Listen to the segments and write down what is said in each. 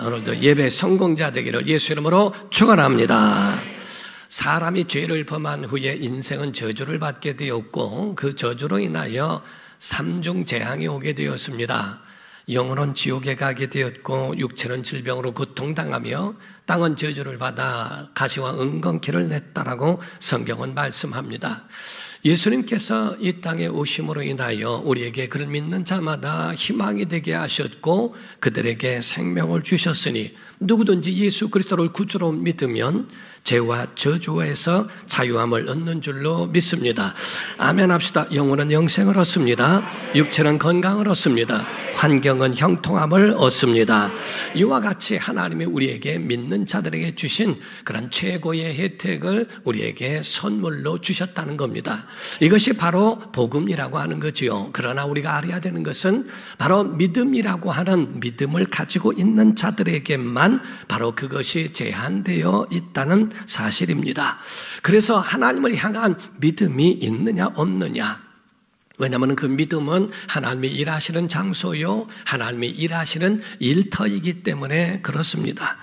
오늘도 예배 성공자 되기를 예수 이름으로 축원합니다. 사람이 죄를 범한 후에 인생은 저주를 받게 되었고 그 저주로 인하여 삼중 재앙이 오게 되었습니다. 영혼은 지옥에 가게 되었고 육체는 질병으로 고통당하며 땅은 저주를 받아 가시와 은건키를 냈다라고 성경은 말씀합니다. 예수님께서 이 땅에 오심으로 인하여 우리에게 그를 믿는 자마다 희망이 되게 하셨고 그들에게 생명을 주셨으니 누구든지 예수 그리스도를 구주로 믿으면 죄와 저주에서 자유함을 얻는 줄로 믿습니다. 아멘 합시다. 영혼은 영생을 얻습니다. 육체는 건강을 얻습니다. 환경은 형통함을 얻습니다. 이와 같이 하나님이 우리에게 믿는 자들에게 주신 그런 최고의 혜택을 우리에게 선물로 주셨다는 겁니다. 이것이 바로 복음이라고 하는 거지요. 그러나 우리가 알아야 되는 것은 바로 믿음이라고 하는 믿음을 가지고 있는 자들에게만 바로 그것이 제한되어 있다는 사실입니다. 그래서 하나님을 향한 믿음이 있느냐 없느냐, 왜냐하면 그 믿음은 하나님이 일하시는 장소요, 하나님이 일하시는 일터이기 때문에 그렇습니다.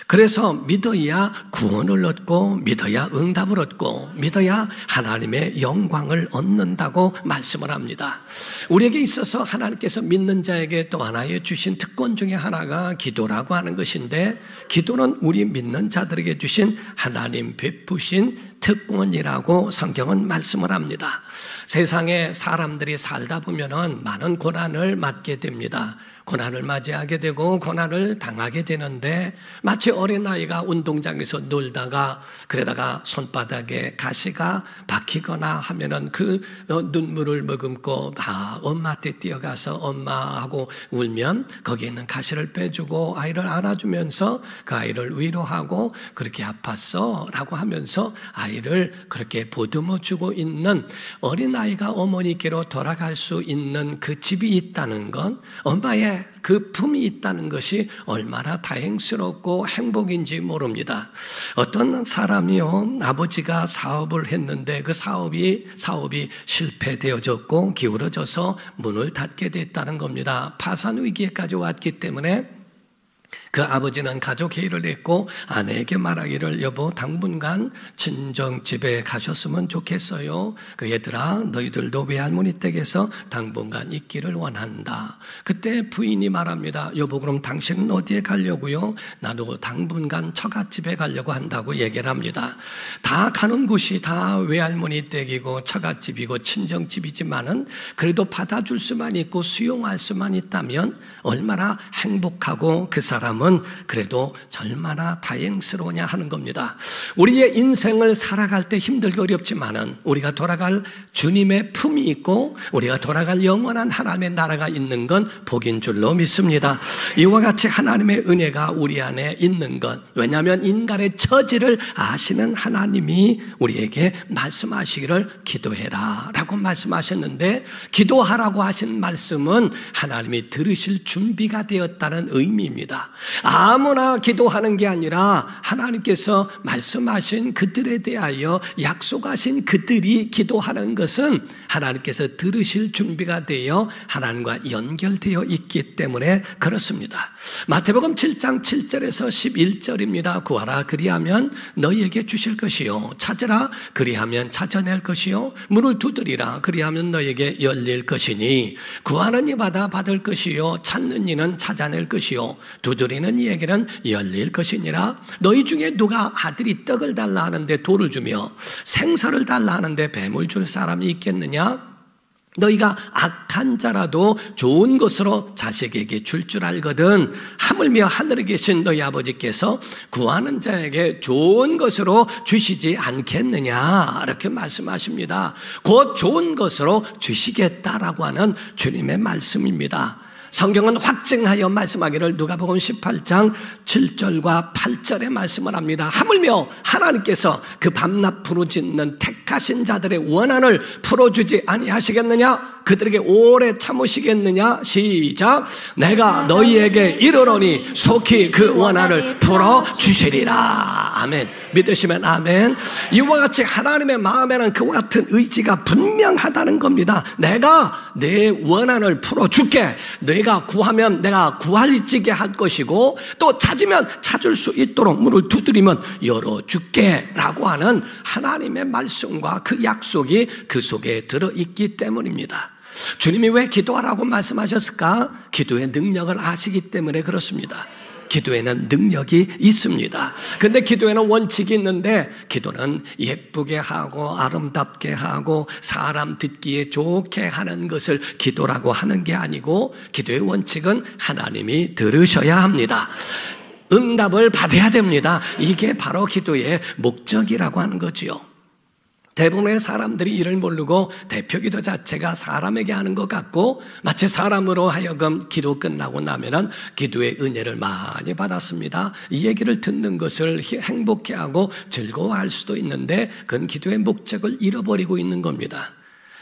그래서 믿어야 구원을 얻고 믿어야 응답을 얻고 믿어야 하나님의 영광을 얻는다고 말씀을 합니다. 우리에게 있어서 하나님께서 믿는 자에게 또 하나의 주신 특권 중에 하나가 기도라고 하는 것인데, 기도는 우리 믿는 자들에게 주신 하나님 베푸신 특권이라고 성경은 말씀을 합니다. 세상에 사람들이 살다 보면은 많은 고난을 맞게 됩니다. 고난을 맞이하게 되고 고난을 당하게 되는데, 마치 어린아이가 운동장에서 놀다가 그러다가 손바닥에 가시가 박히거나 하면은 그 눈물을 머금고 엄마한테 뛰어가서 엄마하고 울면 거기에 있는 가시를 빼주고 아이를 안아주면서 그 아이를 위로하고 그렇게 아팠어 라고 하면서 아이를 그렇게 보듬어주고 있는 어린아이가 어머니께로 돌아갈 수 있는 그 집이 있다는 건, 엄마의 그 품이 있다는 것이 얼마나 다행스럽고 행복인지 모릅니다. 어떤 사람이요, 아버지가 사업을 했는데 그 사업이 실패되어졌고 기울어져서 문을 닫게 됐다는 겁니다. 파산 위기에까지 왔기 때문에 그 아버지는 가족 회의를 했고 아내에게 말하기를, 여보 당분간 친정집에 가셨으면 좋겠어요. 그 얘들아 너희들도 외할머니 댁에서 당분간 있기를 원한다. 그때 부인이 말합니다. 여보 그럼 당신은 어디에 가려고요? 나도 당분간 처갓집에 가려고 한다고 얘기를 합니다. 다 가는 곳이 다 외할머니 댁이고 처갓집이고 친정집이지만은 그래도 받아줄 수만 있고 수용할 수만 있다면 얼마나 행복하고 그 사람은 그래도 얼마나 다행스러우냐 하는 겁니다. 우리의 인생을 살아갈 때 힘들고 어렵지만은 우리가 돌아갈 주님의 품이 있고 우리가 돌아갈 영원한 하나님의 나라가 있는 건 복인 줄로 믿습니다. 이와 같이 하나님의 은혜가 우리 안에 있는 것, 왜냐하면 인간의 처지를 아시는 하나님이 우리에게 말씀하시기를 기도해라 라고 말씀하셨는데, 기도하라고 하신 말씀은 하나님이 들으실 준비가 되었다는 의미입니다. 아무나 기도하는 게 아니라 하나님께서 말씀하신 그들에 대하여 약속하신 그들이 기도하는 것은 하나님께서 들으실 준비가 되어 하나님과 연결되어 있기 때문에 그렇습니다. 마태복음 7장 7절에서 11절입니다. 구하라 그리하면 너희에게 주실 것이요, 찾으라 그리하면 찾아낼 것이요, 문을 두드리라 그리하면 너희에게 열릴 것이니 구하는 이마다 받을 것이요, 찾는 이는 찾아낼 것이요, 두드리는 이에게는 열릴 것이니라. 너희 중에 누가 아들이 떡을 달라 하는데 돌을 주며 생선을 달라 하는데 뱀을 줄 사람이 있겠느냐? 너희가 악한 자라도 좋은 것으로 자식에게 줄 알거든 하물며 하늘에 계신 너희 아버지께서 구하는 자에게 좋은 것으로 주시지 않겠느냐 이렇게 말씀하십니다. 곧 좋은 것으로 주시겠다라고 하는 주님의 말씀입니다. 성경은 확증하여 말씀하기를 누가복음 18장 7절과 8절에 말씀을 합니다. 하물며 하나님께서 그 밤낮 부르짖는 택하신 자들의 원한을 풀어주지 아니하시겠느냐? 그들에게 오래 참으시겠느냐? 시작. 내가 너희에게 이르노니 속히 그 원한을 풀어주시리라. 아멘. 믿으시면 아멘. 이와 같이 하나님의 마음에는 그와 같은 의지가 분명하다는 겁니다. 내가 내 원한을 풀어줄게. 내 내가 구하면 내가 구할지게 할 것이고 또 찾으면 찾을 수 있도록 문을 두드리면 열어줄게 라고 하는 하나님의 말씀과 그 약속이 그 속에 들어있기 때문입니다. 주님이 왜 기도하라고 말씀하셨을까? 기도의 능력을 아시기 때문에 그렇습니다. 기도에는 능력이 있습니다. 근데 기도에는 원칙이 있는데 기도는 예쁘게 하고 아름답게 하고 사람 듣기에 좋게 하는 것을 기도라고 하는 게 아니고 기도의 원칙은 하나님이 들으셔야 합니다. 응답을 받아야 됩니다. 이게 바로 기도의 목적이라고 하는 거지요. 대부분의 사람들이 이를 모르고 대표기도 자체가 사람에게 하는 것 같고 마치 사람으로 하여금 기도 끝나고 나면은 기도의 은혜를 많이 받았습니다. 이 얘기를 듣는 것을 행복해하고 즐거워할 수도 있는데 그건 기도의 목적을 잃어버리고 있는 겁니다.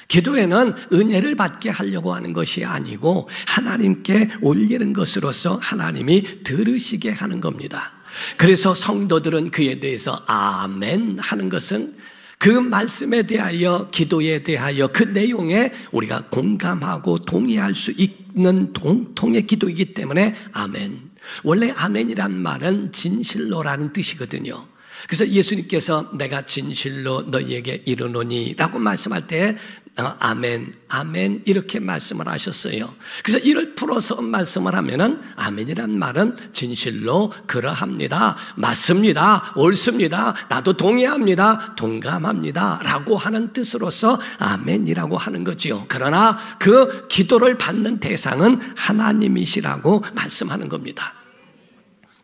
기도에는 은혜를 받게 하려고 하는 것이 아니고 하나님께 올리는 것으로서 하나님이 들으시게 하는 겁니다. 그래서 성도들은 그에 대해서 아멘 하는 것은 그 말씀에 대하여 기도에 대하여 그 내용에 우리가 공감하고 동의할 수 있는 통의 기도이기 때문에 아멘. 원래 아멘이란 말은 진실로라는 뜻이거든요. 그래서 예수님께서 내가 진실로 너희에게 이르노니 라고 말씀할 때 아멘, 아멘 이렇게 말씀을 하셨어요. 그래서 이를 풀어서 말씀을 하면은 아멘이란 말은 진실로 그러합니다, 맞습니다, 옳습니다, 나도 동의합니다, 동감합니다 라고 하는 뜻으로서 아멘이라고 하는 거지요. 그러나 그 기도를 받는 대상은 하나님이시라고 말씀하는 겁니다.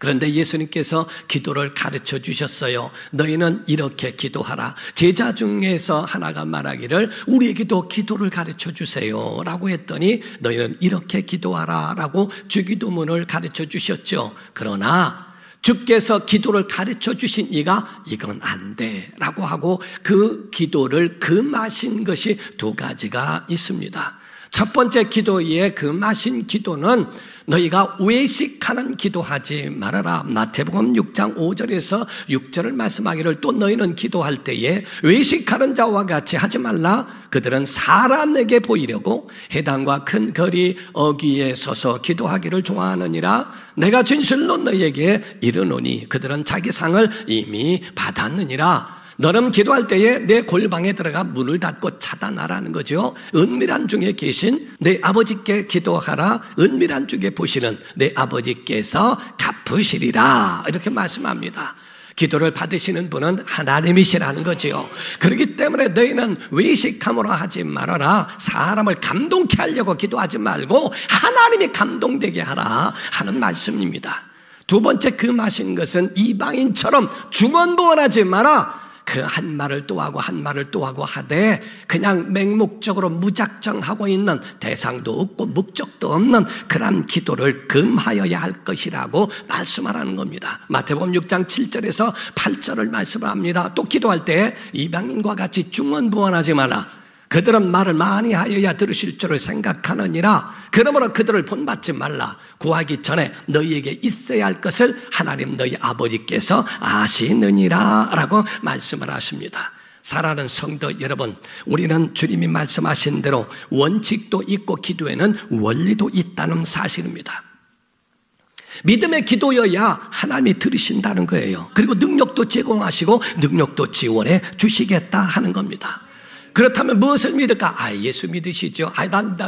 그런데 예수님께서 기도를 가르쳐 주셨어요. 너희는 이렇게 기도하라. 제자 중에서 하나가 말하기를 우리에게도 기도를 가르쳐 주세요 라고 했더니 너희는 이렇게 기도하라 라고 주기도문을 가르쳐 주셨죠. 그러나 주께서 기도를 가르쳐 주신 이가 이건 안 돼 라고 하고 그 기도를 금하신 것이 두 가지가 있습니다. 첫 번째 기도의 금하신 기도는 너희가 외식하는 기도하지 말아라. 마태복음 6장 5절에서 6절을 말씀하기를 또 너희는 기도할 때에 외식하는 자와 같이 하지 말라. 그들은 사람에게 보이려고 회당과 큰 거리 어귀에 서서 기도하기를 좋아하느니라. 내가 진실로 너희에게 이르노니 그들은 자기 상을 이미 받았느니라. 너는 기도할 때에 내 골방에 들어가 문을 닫고 차단하라는 거죠. 은밀한 중에 계신 내 아버지께 기도하라. 은밀한 중에 보시는 내 아버지께서 갚으시리라 이렇게 말씀합니다. 기도를 받으시는 분은 하나님이시라는 거지요. 그렇기 때문에 너희는 외식함으로 하지 말아라. 사람을 감동케 하려고 기도하지 말고 하나님이 감동되게 하라 하는 말씀입니다. 두 번째 금하신 것은 이방인처럼 중언부언하지 마라. 그 한 말을 또 하고 한 말을 또 하고 하되 그냥 맹목적으로 무작정하고 있는 대상도 없고 목적도 없는 그런 기도를 금하여야 할 것이라고 말씀하라는 겁니다. 마태복음 6장 7절에서 8절을 말씀합니다. 또 기도할 때 이방인과 같이 중언부언하지 말라. 그들은 말을 많이 하여야 들으실 줄을 생각하느니라. 그러므로 그들을 본받지 말라. 구하기 전에 너희에게 있어야 할 것을 하나님 너희 아버지께서 아시느니라 라고 말씀을 하십니다. 사랑하는 성도 여러분, 우리는 주님이 말씀하신 대로 원칙도 있고 기도에는 원리도 있다는 사실입니다. 믿음의 기도여야 하나님이 들으신다는 거예요. 그리고 능력도 제공하시고 능력도 지원해 주시겠다 하는 겁니다. 그렇다면 무엇을 믿을까? 예수 믿으시죠.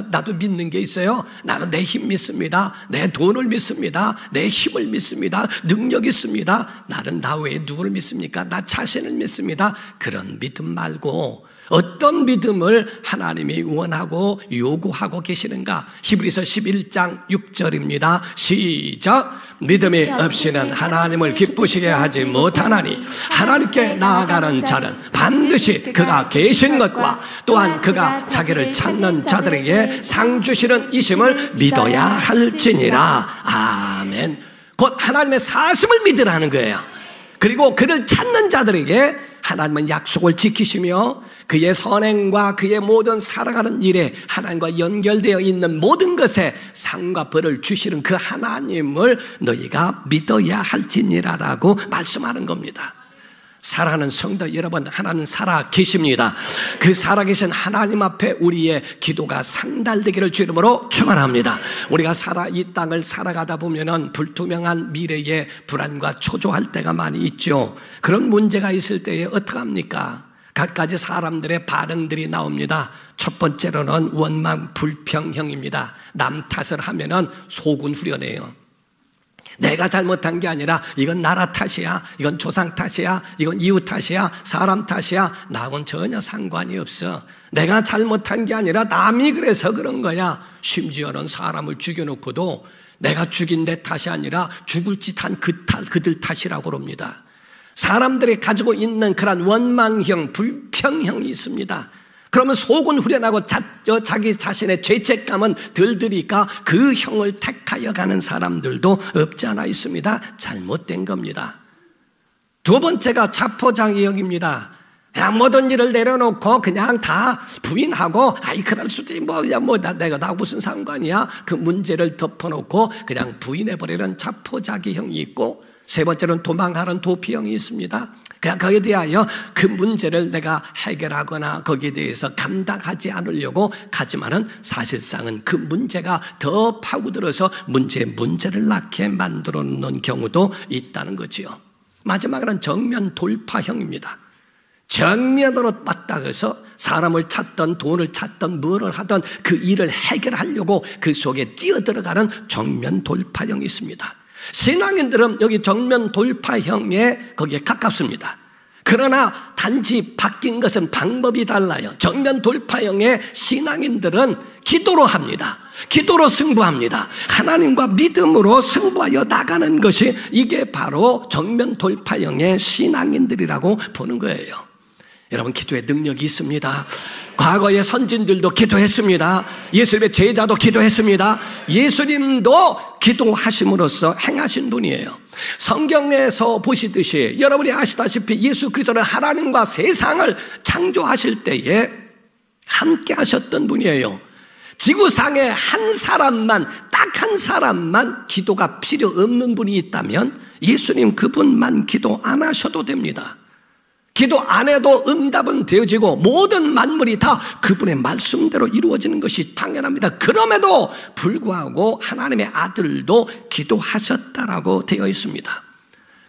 나도 믿는 게 있어요. 나는 내 힘 믿습니다. 내 돈을 믿습니다. 내 힘을 믿습니다. 능력 있습니다. 나는 나 외에 누구를 믿습니까? 나 자신을 믿습니다. 그런 믿음 말고 어떤 믿음을 하나님이 원하고 요구하고 계시는가? 히브리서 11장 6절입니다. 시작! 믿음이 없이는 하나님을 기쁘시게 하지 못하나니 하나님께 나아가는 자는 반드시 그가 계신 것과 또한 그가 자기를 찾는 자들에게 상 주시는 이심을 믿어야 할지니라. 아멘. 곧 하나님의 사심을 믿으라는 거예요. 그리고 그를 찾는 자들에게 하나님은 약속을 지키시며 그의 선행과 그의 모든 살아가는 일에 하나님과 연결되어 있는 모든 것에 상과 벌을 주시는 그 하나님을 너희가 믿어야 할지니라라고 말씀하는 겁니다. 사랑하는 성도 여러분, 하나님 살아 계십니다. 그 살아계신 하나님 앞에 우리의 기도가 상달되기를 주 이름으로 축원합니다. 우리가 이 땅을 살아가다 보면은 불투명한 미래에 불안과 초조할 때가 많이 있죠. 그런 문제가 있을 때에 어떡합니까? 갖가지 사람들의 반응들이 나옵니다. 첫 번째로는 원망 불평형입니다. 남 탓을 하면은 속은 후련해요. 내가 잘못한 게 아니라 이건 나라 탓이야, 이건 조상 탓이야, 이건 이웃 탓이야, 사람 탓이야. 나하고는 전혀 상관이 없어. 내가 잘못한 게 아니라 남이 그래서 그런 거야. 심지어는 사람을 죽여놓고도 내가 죽인 내 탓이 아니라 죽을 짓한 그들 탓이라고 그럽니다. 사람들이 가지고 있는 그런 원망형, 불평형이 있습니다. 그러면 속은 후련하고 자기 자신의 죄책감은 덜 드니까 그 형을 택하여 가는 사람들도 없지 않아 있습니다. 잘못된 겁니다. 두 번째가 자포자기형입니다. 그냥 모든 일을 내려놓고 그냥 다 부인하고 그럴 수도 내가 무슨 상관이야. 그 문제를 덮어놓고 그냥 부인해버리는 자포자기형이 있고, 세 번째는 도망하는 도피형이 있습니다. 그냥 거기에 대하여 그 문제를 내가 해결하거나 거기에 대해서 감당하지 않으려고 하지만은 사실상은 그 문제가 더 파고들어서 문제를 낳게 만들어 놓는 경우도 있다는 거지요. 마지막으로는 정면 돌파형입니다. 정면으로 맞닥여서 사람을 찾던 돈을 찾던 뭐를 하던 그 일을 해결하려고 그 속에 뛰어들어가는 정면 돌파형이 있습니다. 신앙인들은 여기 정면 돌파형에 거기에 가깝습니다. 그러나 단지 바뀐 것은 방법이 달라요. 정면 돌파형의 신앙인들은 기도로 합니다. 기도로 승부합니다. 하나님과 믿음으로 승부하여 나가는 것이 이게 바로 정면 돌파형의 신앙인들이라고 보는 거예요. 여러분, 기도의 능력이 있습니다. 과거의 선진들도 기도했습니다. 예수님의 제자도 기도했습니다. 예수님도 기도하심으로써 행하신 분이에요. 성경에서 보시듯이 여러분이 아시다시피 예수 그리스도는 하나님과 세상을 창조하실 때에 함께 하셨던 분이에요. 지구상에 한 사람만, 딱 한 사람만 기도가 필요 없는 분이 있다면 예수님 그분만 기도 안 하셔도 됩니다. 기도 안 해도 응답은 되어지고 모든 만물이 다 그분의 말씀대로 이루어지는 것이 당연합니다. 그럼에도 불구하고 하나님의 아들도 기도하셨다라고 되어 있습니다.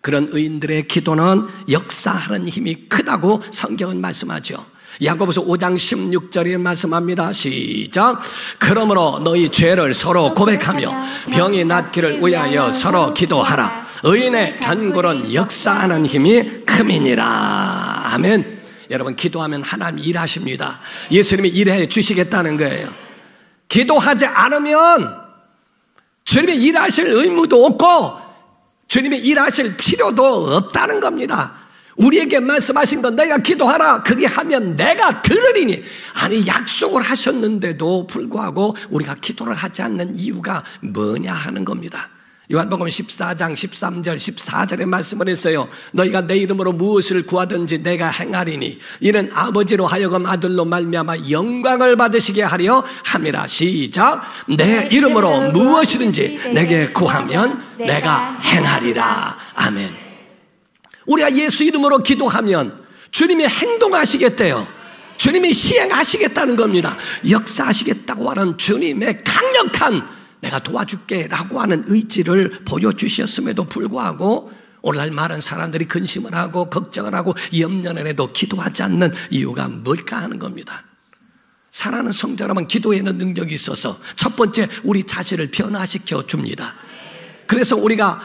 그런 의인들의 기도는 역사하는 힘이 크다고 성경은 말씀하죠. 야고보서 5장 16절에 말씀합니다. 시작. 그러므로 너희 죄를 서로 고백하며 병이 낫기를 위하여 서로 기도하라. 의인의 간구는 역사하는 힘이 큼이니라. 아멘. 여러분, 기도하면 하나님 일하십니다. 예수님이 일해 주시겠다는 거예요. 기도하지 않으면 주님이 일하실 의무도 없고 주님이 일하실 필요도 없다는 겁니다. 우리에게 말씀하신 건 너희가 기도하라. 그게 하면 내가 들으리니. 아니, 약속을 하셨는데도 불구하고 우리가 기도를 하지 않는 이유가 뭐냐 하는 겁니다. 요한복음 14장 13절 14절에 말씀을 했어요. 너희가 내 이름으로 무엇을 구하든지 내가 행하리니 이는 아버지로 하여금 아들로 말미암아 영광을 받으시게 하려 함이라. 시작. 내 이름으로 무엇이든지 내게 구하면 내가 행하리라. 아멘. 우리가 예수 이름으로 기도하면 주님이 행동하시겠대요. 주님이 시행하시겠다는 겁니다. 역사하시겠다고 하는 주님의 강력한 내가 도와줄게 라고 하는 의지를 보여주셨음에도 불구하고 오늘날 많은 사람들이 근심을 하고 걱정을 하고 염려를 해도 기도하지 않는 이유가 뭘까 하는 겁니다. 사랑하는 성도 여러분, 기도에는 능력이 있어서 첫 번째 우리 자신을 변화시켜 줍니다. 그래서 우리가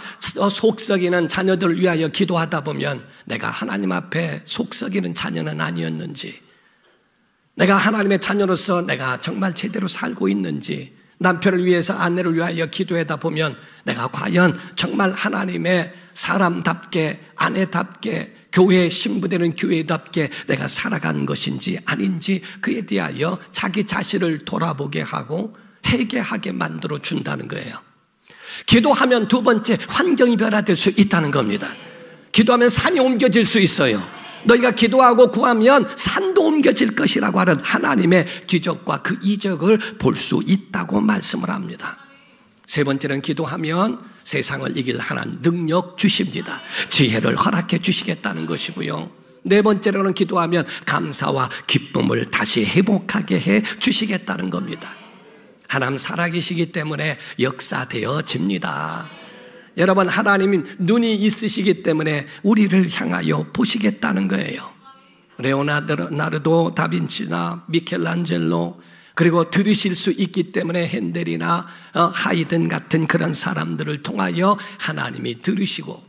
속썩이는 자녀들을 위하여 기도하다 보면 내가 하나님 앞에 속썩이는 자녀는 아니었는지, 내가 하나님의 자녀로서 내가 정말 제대로 살고 있는지, 남편을 위해서 아내를 위하여 기도하다 보면 내가 과연 정말 하나님의 사람답게, 아내답게, 교회에 신부되는 교회답게 내가 살아간 것인지 아닌지, 그에 대하여 자기 자신을 돌아보게 하고 회개하게 만들어 준다는 거예요. 기도하면 두 번째, 환경이 변화될 수 있다는 겁니다. 기도하면 산이 옮겨질 수 있어요. 너희가 기도하고 구하면 산도 옮겨질 것이라고 하는 하나님의 기적과 그 이적을 볼 수 있다고 말씀을 합니다. 세 번째는 기도하면 세상을 이길 하나님 능력 주십니다. 지혜를 허락해 주시겠다는 것이고요. 네 번째로는 기도하면 감사와 기쁨을 다시 회복하게 해 주시겠다는 겁니다. 하나님 살아계시기 때문에 역사되어집니다. 여러분, 하나님은 눈이 있으시기 때문에 우리를 향하여 보시겠다는 거예요. 레오나르도 다빈치나 미켈란젤로, 그리고 들으실 수 있기 때문에 핸델이나 하이든 같은 그런 사람들을 통하여 하나님이 들으시고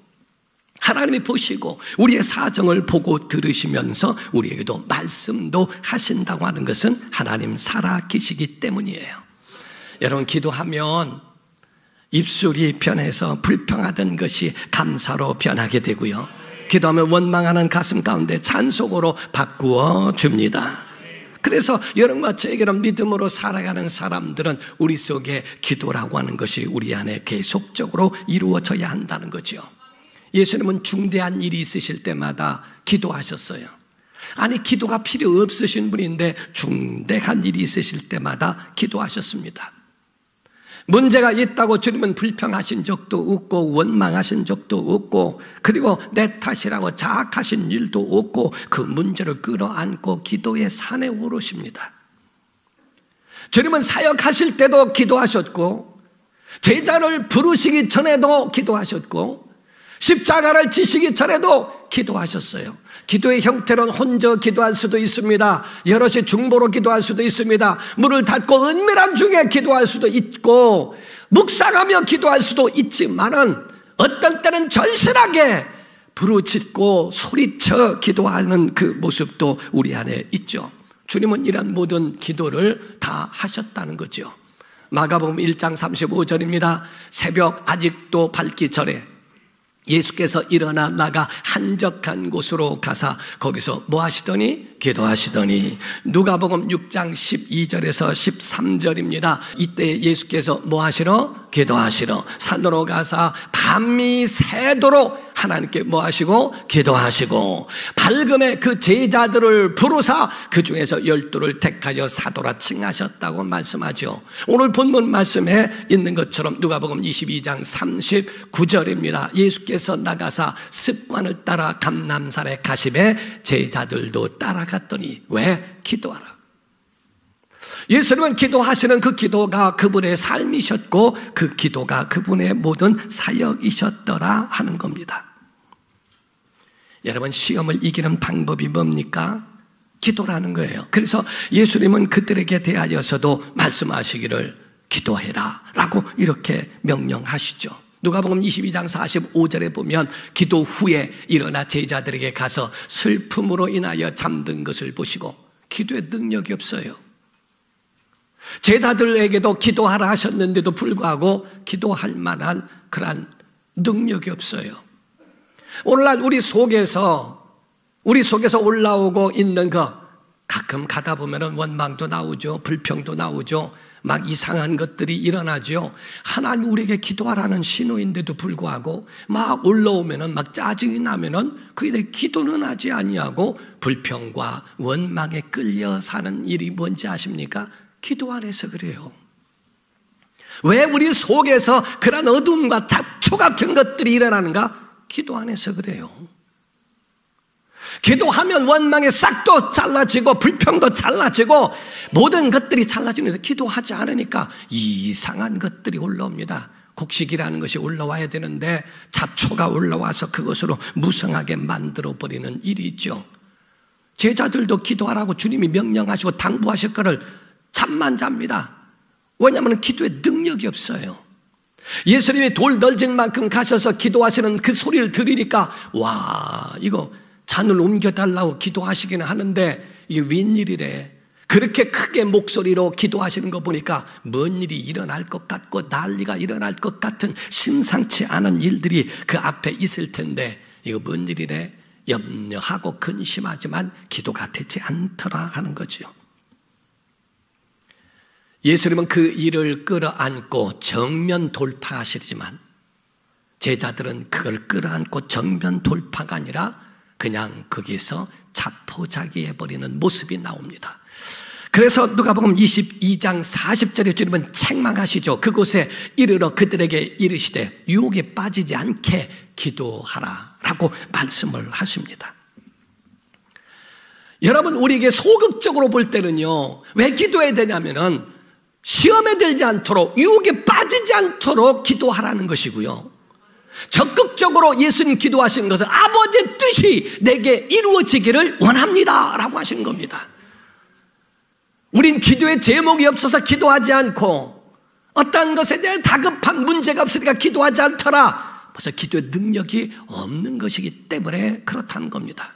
하나님이 보시고 우리의 사정을 보고 들으시면서 우리에게도 말씀도 하신다고 하는 것은 하나님 살아계시기 때문이에요. 여러분, 기도하면 입술이 변해서 불평하던 것이 감사로 변하게 되고요, 기도하면 원망하는 가슴 가운데 찬송으로 바꾸어 줍니다. 그래서 여러분과 저에게는 믿음으로 살아가는 사람들은 우리 속에 기도라고 하는 것이 우리 안에 계속적으로 이루어져야 한다는 거죠. 예수님은 중대한 일이 있으실 때마다 기도하셨어요. 아니, 기도가 필요 없으신 분인데 중대한 일이 있으실 때마다 기도하셨습니다. 문제가 있다고 주님은 불평하신 적도 없고 원망하신 적도 없고, 그리고 내 탓이라고 자학하신 일도 없고, 그 문제를 끌어안고 기도의 산에 오르십니다. 주님은 사역하실 때도 기도하셨고, 제자를 부르시기 전에도 기도하셨고, 십자가를 지시기 전에도 기도하셨어요. 기도의 형태로는 혼자 기도할 수도 있습니다. 여럿이 중보로 기도할 수도 있습니다. 문을 닫고 은밀한 중에 기도할 수도 있고, 묵상하며 기도할 수도 있지만은 어떤 때는 절실하게 부르짖고 소리쳐 기도하는 그 모습도 우리 안에 있죠. 주님은 이런 모든 기도를 다 하셨다는 거죠. 마가복음 1장 35절입니다. 새벽 아직도 밝기 전에 예수께서 일어나 나가 한적한 곳으로 가사 거기서 뭐 하시더니? 기도하시더니. 누가복음 6장 12절에서 13절입니다. 이때 예수께서 뭐 하시러? 기도하시러 산으로 가사 밤이 새도록 하나님께 뭐 하시고? 기도하시고, 밝음에 그 제자들을 부르사 그 중에서 12를 택하여 사도라 칭하셨다고 말씀하죠. 오늘 본문 말씀에 있는 것처럼 누가복음 22장 39절입니다. 예수께서 나가사 습관을 따라 감람산에 가시매 제자들도 따라갔더니. 왜? 기도하라. 예수님은 기도하시는 그 기도가 그분의 삶이셨고 그 기도가 그분의 모든 사역이셨더라 하는 겁니다. 여러분, 시험을 이기는 방법이 뭡니까? 기도라는 거예요. 그래서 예수님은 그들에게 대하여서도 말씀하시기를 기도해라 라고 이렇게 명령하시죠. 누가복음 22장 45절에 보면 기도 후에 일어나 제자들에게 가서 슬픔으로 인하여 잠든 것을 보시고, 기도에 능력이 없어요. 제자들에게도 기도하라 하셨는데도 불구하고 기도할 만한 그러한 능력이 없어요. 오늘날 우리 속에서 올라오고 있는 거, 가끔 가다 보면 원망도 나오죠. 불평도 나오죠. 막 이상한 것들이 일어나죠. 하나님 우리에게 기도하라는 신호인데도 불구하고 막 올라오면 막 짜증이 나면 그에 기도는 하지 아니하고 불평과 원망에 끌려 사는 일이 뭔지 아십니까? 기도 안 해서 그래요. 왜 우리 속에서 그런 어둠과 잡초 같은 것들이 일어나는가? 기도 안 해서 그래요. 기도하면 원망의 싹도 잘라지고 불평도 잘라지고 모든 것들이 잘라지는데, 기도하지 않으니까 이상한 것들이 올라옵니다. 곡식이라는 것이 올라와야 되는데 잡초가 올라와서 그것으로 무성하게 만들어버리는 일이 있죠. 제자들도 기도하라고 주님이 명령하시고 당부하실 거를 잠만 잡니다. 왜냐하면 기도에 능력이 없어요. 예수님이 돌 널진 만큼 가셔서 기도하시는 그 소리를 들으니까, 와, 이거 잔을 옮겨달라고 기도하시기는 하는데 이게 웬일이래. 그렇게 크게 목소리로 기도하시는 거 보니까 뭔 일이 일어날 것 같고 난리가 일어날 것 같은 심상치 않은 일들이 그 앞에 있을 텐데 이거 뭔 일이래? 염려하고 근심하지만 기도가 되지 않더라 하는 거죠. 예수님은 그 일을 끌어안고 정면 돌파하시지만 제자들은 그걸 끌어안고 정면 돌파가 아니라 그냥 거기서 자포자기해버리는 모습이 나옵니다. 그래서 누가복음 22장 40절에 주님은 책망하시죠. 그곳에 이르러 그들에게 이르시되 유혹에 빠지지 않게 기도하라 라고 말씀을 하십니다. 여러분, 우리에게 소극적으로 볼 때는요, 왜 기도해야 되냐면은 시험에 들지 않도록, 유혹에 빠지지 않도록 기도하라는 것이고요. 적극적으로 예수님 기도하신 것은 아버지의 뜻이 내게 이루어지기를 원합니다 라고 하신 겁니다. 우린 기도에 제목이 없어서 기도하지 않고, 어떤 것에 대한 다급한 문제가 없으니까 기도하지 않더라. 벌써 기도의 능력이 없는 것이기 때문에 그렇다는 겁니다.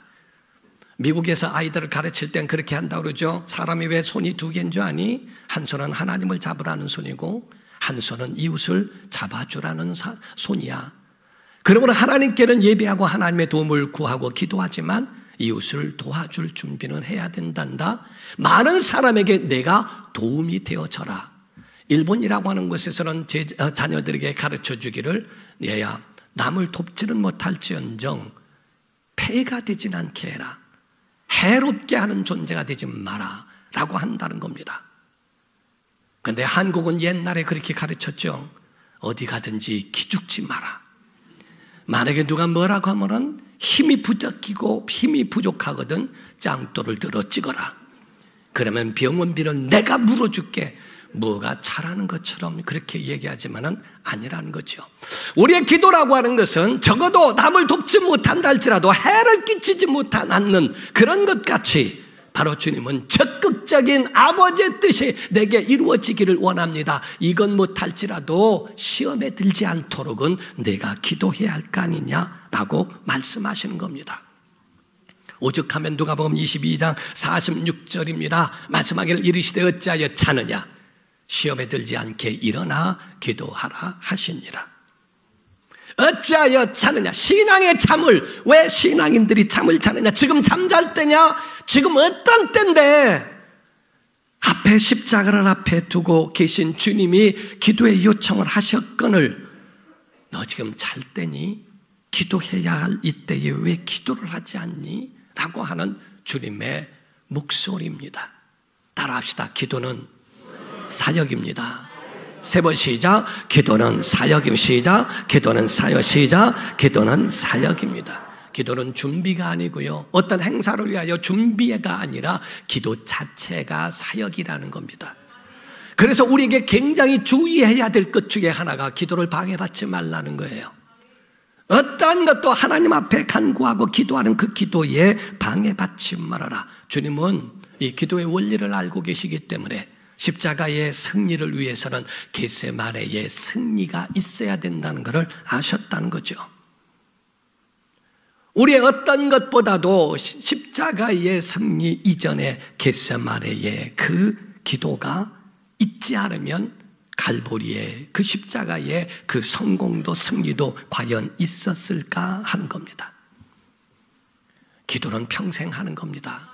미국에서 아이들을 가르칠 땐 그렇게 한다고 그러죠. 사람이 왜 손이 두 개인 줄 아니? 한 손은 하나님을 잡으라는 손이고 한 손은 이웃을 잡아주라는 손이야. 그러므로 하나님께는 예배하고 하나님의 도움을 구하고 기도하지만 이웃을 도와줄 준비는 해야 된단다. 많은 사람에게 내가 도움이 되어져라. 일본이라고 하는 곳에서는 제 자녀들에게 가르쳐 주기를, 얘야, 남을 돕지는 못할지언정 폐가 되진 않게 해라. 해롭게 하는 존재가 되지 마라 라고 한다는 겁니다. 그런데 한국은 옛날에 그렇게 가르쳤죠. 어디 가든지 기죽지 마라. 만약에 누가 뭐라고 하면은 힘이 부족하거든 짱돌을 들어 찍어라. 그러면 병원비를 내가 물어줄게. 뭐가 잘하는 것처럼 그렇게 얘기하지만은 아니라는 거죠. 우리의 기도라고 하는 것은 적어도 남을 돕지 못한다 할지라도 해를 끼치지 않는 그런 것 같이 바로 주님은 적극적인 아버지의 뜻이 내게 이루어지기를 원합니다. 이건 못할지라도 시험에 들지 않도록은 내가 기도해야 할 거 아니냐라고 말씀하시는 겁니다. 오죽하면 누가복음 22장 46절입니다. 말씀하기를 이르시되 어찌하여 자느냐? 시험에 들지 않게 일어나 기도하라 하시니라. 어찌하여 자느냐? 신앙의 잠을, 왜 신앙인들이 잠을 자느냐? 지금 잠잘 때냐? 지금 어떤 때인데 앞에 십자가를 앞에 두고 계신 주님이 기도의 요청을 하셨거늘 너 지금 잘 때니? 기도해야 할 이때에 왜 기도를 하지 않니? 라고 하는 주님의 목소리입니다. 따라합시다. 기도는 사역입니다. 세 번 시작. 기도는 사역입니다. 시작. 기도는 사역. 시작. 기도는 사역입니다. 기도는 준비가 아니고요, 어떤 행사를 위하여 준비가 아니라 기도 자체가 사역이라는 겁니다. 그래서 우리에게 굉장히 주의해야 될 것 중에 하나가 기도를 방해받지 말라는 거예요. 어떠한 것도 하나님 앞에 간구하고 기도하는 그 기도에 방해받지 말아라. 주님은 이 기도의 원리를 알고 계시기 때문에 십자가의 승리를 위해서는 겟세마네의 승리가 있어야 된다는 것을 아셨다는 거죠. 우리의 어떤 것보다도 십자가의 승리 이전에 겟세마네의 그 기도가 있지 않으면 갈보리의 그 십자가의 그 성공도 승리도 과연 있었을까 하는 겁니다. 기도는 평생 하는 겁니다.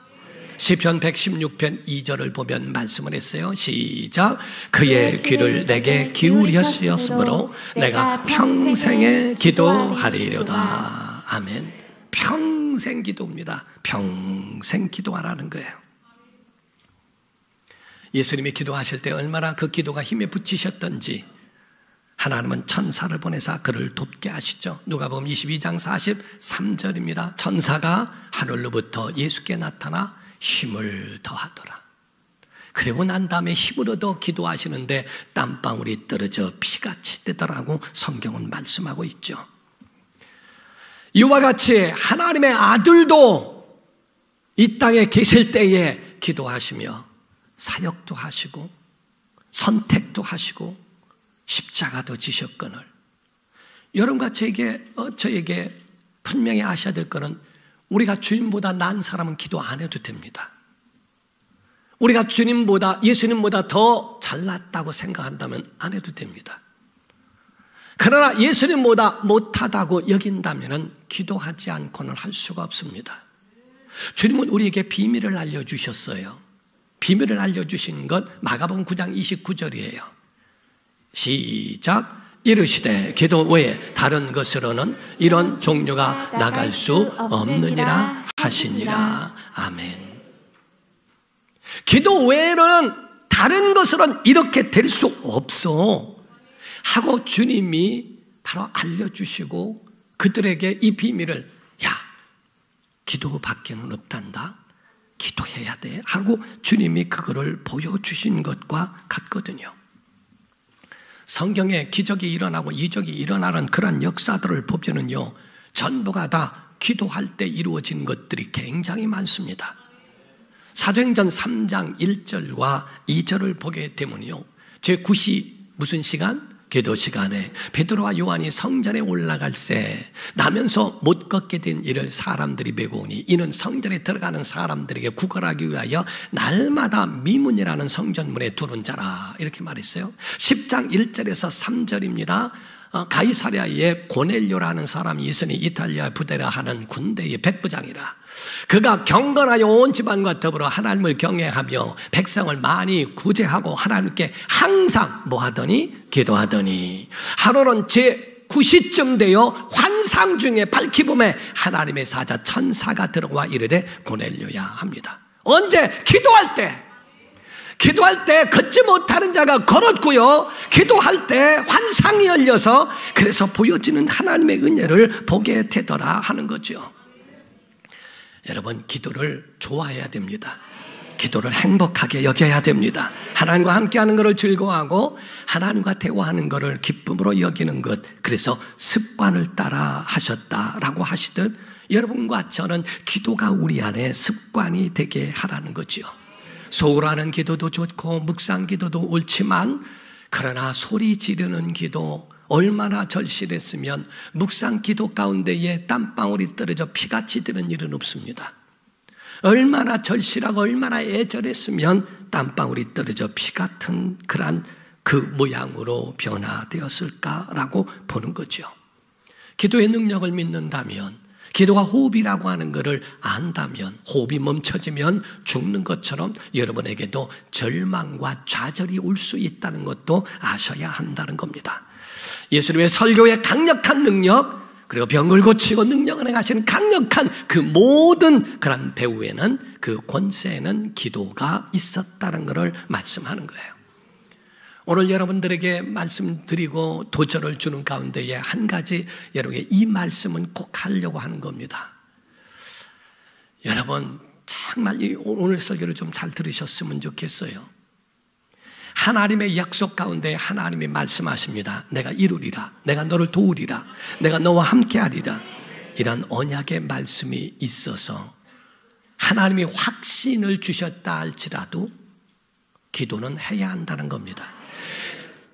시편 116편 2절을 보면 말씀을 했어요. 시작. 그의 귀를 내게 기울이셨으므로 내가 평생에 기도하리로다. 아멘. 평생 기도입니다. 평생 기도하라는 거예요. 예수님이 기도하실 때 얼마나 그 기도가 힘에 부치셨던지 하나님은 천사를 보내사 그를 돕게 하시죠. 누가복음 22장 43절입니다. 천사가 하늘로부터 예수께 나타나 힘을 더하더라. 그리고 난 다음에 힘을 얻어 기도하시는데 땀방울이 떨어져 피같이 되더라고 성경은 말씀하고 있죠. 이와 같이 하나님의 아들도 이 땅에 계실 때에 기도하시며 사역도 하시고 선택도 하시고 십자가도 지셨거늘 여러분과 저에게 분명히 아셔야 될 것은 우리가 주님보다 나은 사람은 기도 안 해도 됩니다. 우리가 예수님보다 더 잘났다고 생각한다면 안 해도 됩니다. 그러나 예수님보다 못하다고 여긴다면 기도하지 않고는 할 수가 없습니다. 주님은 우리에게 비밀을 알려주셨어요. 비밀을 알려주신 것 마가복음 9장 29절이에요. 시작. 이르시되 기도 외에 다른 것으로는 이런 종류가 나갈 수 없느니라 하시니라. 아멘. 기도 외에는 다른 것으로는 이렇게 될 수 없어 하고 주님이 바로 알려주시고 그들에게 이 비밀을, 야, 기도밖에는 없단다, 기도해야 돼 하고 주님이 그거를 보여주신 것과 같거든요. 성경에 기적이 일어나고 이적이 일어나는 그런 역사들을 보면은요, 전부가 다 기도할 때 이루어진 것들이 굉장히 많습니다. 사도행전 3장 1절과 2절을 보게 되면요, 제9시 무슨 시간? 기도 시간에 베드로와 요한이 성전에 올라갈 때 나면서 못 걷게 된 이를 사람들이 메고 오니 이는 성전에 들어가는 사람들에게 구걸하기 위하여 날마다 미문이라는 성전문에 두른 자라, 이렇게 말했어요. 10장 1절에서 3절입니다. 가이사랴에 고넬료라는 사람이 있으니 이탈리아 부대라 하는 군대의 백부장이라. 그가 경건하여 온 집안과 더불어 하나님을 경외하며 백성을 많이 구제하고 하나님께 항상 뭐하더니? 기도하더니 하루는 제9시쯤 되어 환상 중에 밝히봄에 하나님의 사자 천사가 들어와 이르되 고넬료야 합니다. 언제? 기도할 때. 기도할 때 걷지 못하는 자가 걸었고요, 기도할 때 환상이 열려서 그래서 보여지는 하나님의 은혜를 보게 되더라 하는 거죠. 여러분, 기도를 좋아해야 됩니다. 기도를 행복하게 여겨야 됩니다. 하나님과 함께하는 것을 즐거워하고 하나님과 대화하는 것을 기쁨으로 여기는 것, 그래서 습관을 따라 하셨다라고 하시듯 여러분과 저는 기도가 우리 안에 습관이 되게 하라는 거죠. 속으로 하는 기도도 좋고 묵상 기도도 옳지만, 그러나 소리 지르는 기도, 얼마나 절실했으면 묵상 기도 가운데에 땀방울이 떨어져 피같이 드는 일은 없습니다. 얼마나 절실하고 얼마나 애절했으면 땀방울이 떨어져 피같은 그런 그 모양으로 변화되었을까라고 보는 거죠. 기도의 능력을 믿는다면, 기도가 호흡이라고 하는 것을 안다면, 호흡이 멈춰지면 죽는 것처럼 여러분에게도 절망과 좌절이 올 수 있다는 것도 아셔야 한다는 겁니다. 예수님의 설교의 강력한 능력, 그리고 병을 고치고 능력을 행하시는 강력한 그 모든 그런 배후에는, 그 권세에는 기도가 있었다는 것을 말씀하는 거예요. 오늘 여러분들에게 말씀드리고 도전을 주는 가운데에 한 가지, 여러분에게 이 말씀은 꼭 하려고 하는 겁니다. 여러분, 정말 오늘 설교를 좀 잘 들으셨으면 좋겠어요. 하나님의 약속 가운데 하나님이 말씀하십니다. 내가 이루리라, 내가 너를 도우리라, 내가 너와 함께하리라. 이런 언약의 말씀이 있어서 하나님이 확신을 주셨다 할지라도 기도는 해야 한다는 겁니다.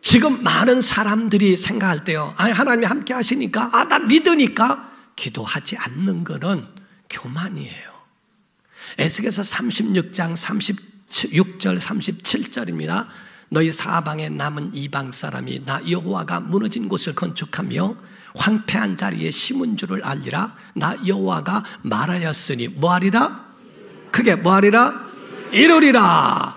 지금 많은 사람들이 생각할 때요, 하나님이 함께 하시니까, 나 믿으니까 기도하지 않는 것은 교만이에요. 에스겔서 36장 36절 37절입니다. 너희 사방에 남은 이방 사람이 나 여호와가 무너진 곳을 건축하며 황폐한 자리에 심은 줄을 알리라. 나 여호와가 말하였으니 뭐하리라? 크게 뭐하리라? 이루리라.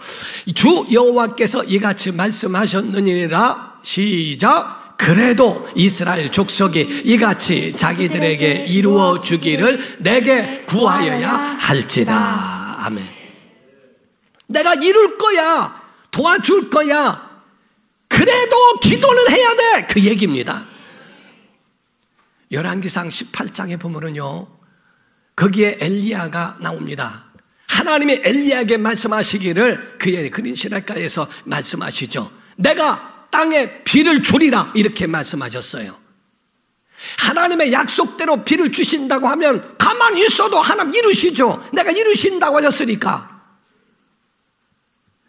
주 여호와께서 이같이 말씀하셨느니라. 시작. 그래도 이스라엘 족속이 이같이 자기들에게 이루어 주기를 내게 구하여야 할지라. 아멘. 내가 이룰 거야, 도와줄 거야, 그래도 기도는 해야 돼, 그 얘기입니다. 열왕기상 18장에 보면은요, 거기에 엘리야가 나옵니다. 하나님이 엘리야에게 말씀하시기를, 그의 그린 시냇가에서 말씀하시죠. 내가 땅에 비를 주리라, 이렇게 말씀하셨어요. 하나님의 약속대로 비를 주신다고 하면 가만히 있어도 하나님 이루시죠. 내가 이루신다고 하셨으니까.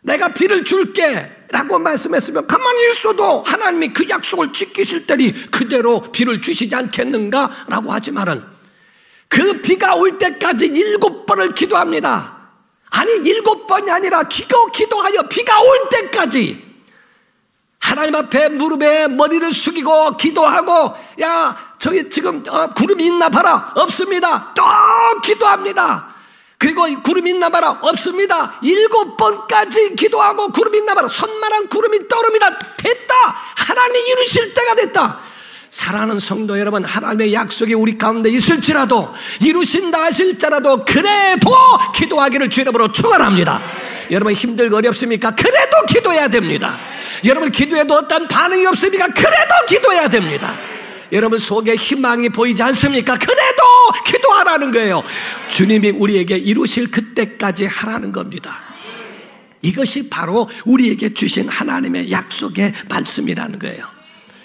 내가 비를 줄게 라고 말씀했으면 가만히 있어도 하나님이 그 약속을 지키실 때니 그대로 비를 주시지 않겠는가 라고 하지만은, 그 비가 올 때까지 7번을 기도합니다. 아니 7번이 아니라 기도하여 비가 올 때까지 하나님 앞에 무릎에 머리를 숙이고 기도하고, 야 저기 지금 구름이 있나 봐라, 없습니다. 또 기도합니다. 그리고 구름이 있나 봐라, 없습니다. 7번까지 기도하고 구름이 있나 봐라, 손만한 구름이 떠오릅니다. 됐다, 하나님이 이루실 때가 됐다. 사랑하는 성도 여러분, 하나님의 약속이 우리 가운데 있을지라도, 이루신다 하실지라도 그래도 기도하기를 주 이름으로 축원합니다. 여러분 힘들고 어렵습니까? 그래도 기도해야 됩니다. 여러분 기도해도 어떤 반응이 없습니까? 그래도 기도해야 됩니다. 여러분 속에 희망이 보이지 않습니까? 그래도 기도하라는 거예요. 주님이 우리에게 이루실 그때까지 하라는 겁니다. 이것이 바로 우리에게 주신 하나님의 약속의 말씀이라는 거예요.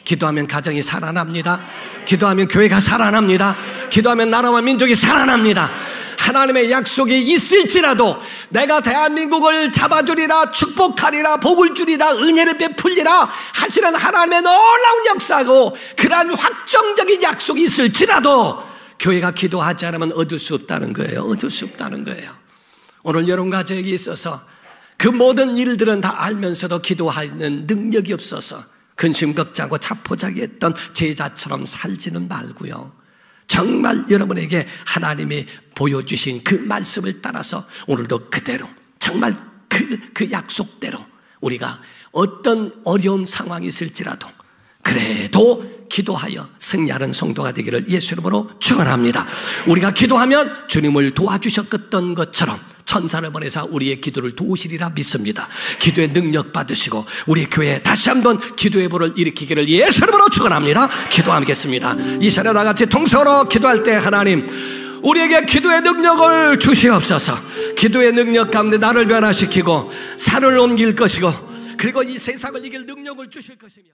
기도하면 가정이 살아납니다. 기도하면 교회가 살아납니다. 기도하면 나라와 민족이 살아납니다. 하나님의 약속이 있을지라도 내가 대한민국을 잡아주리라, 축복하리라, 복을 주리라, 은혜를 베풀리라 하시는 하나님의 놀라운 역사고, 그러한 확정적인 약속이 있을지라도 교회가 기도하지 않으면 얻을 수 없다는 거예요. 얻을 수 없다는 거예요. 오늘 여러분 가정에 있어서 그 모든 일들은 다 알면서도 기도하는 능력이 없어서 근심걱정하고 자포자기했던 제자처럼 살지는 말고요. 정말 여러분에게 하나님이 보여주신 그 말씀을 따라서 오늘도 그대로 정말 그 약속대로 우리가 어떤 어려운 상황이 있을지라도 그래도 기도하여 승리하는 성도가 되기를 예수 이름으로 축원합니다. 우리가 기도하면 주님을 도와주셨던 것처럼 천사를 보내사 우리의 기도를 도우시리라 믿습니다. 기도의 능력 받으시고 우리 교회에 다시 한번 기도의 불을 일으키기를 예수 이름으로 축원합니다. 기도하겠습니다. 이 시간에 다 같이 통성으로 기도할 때 하나님 우리에게 기도의 능력을 주시옵소서. 기도의 능력 가운데 나를 변화시키고 산을 옮길 것이고 그리고 이 세상을 이길 능력을 주실 것이며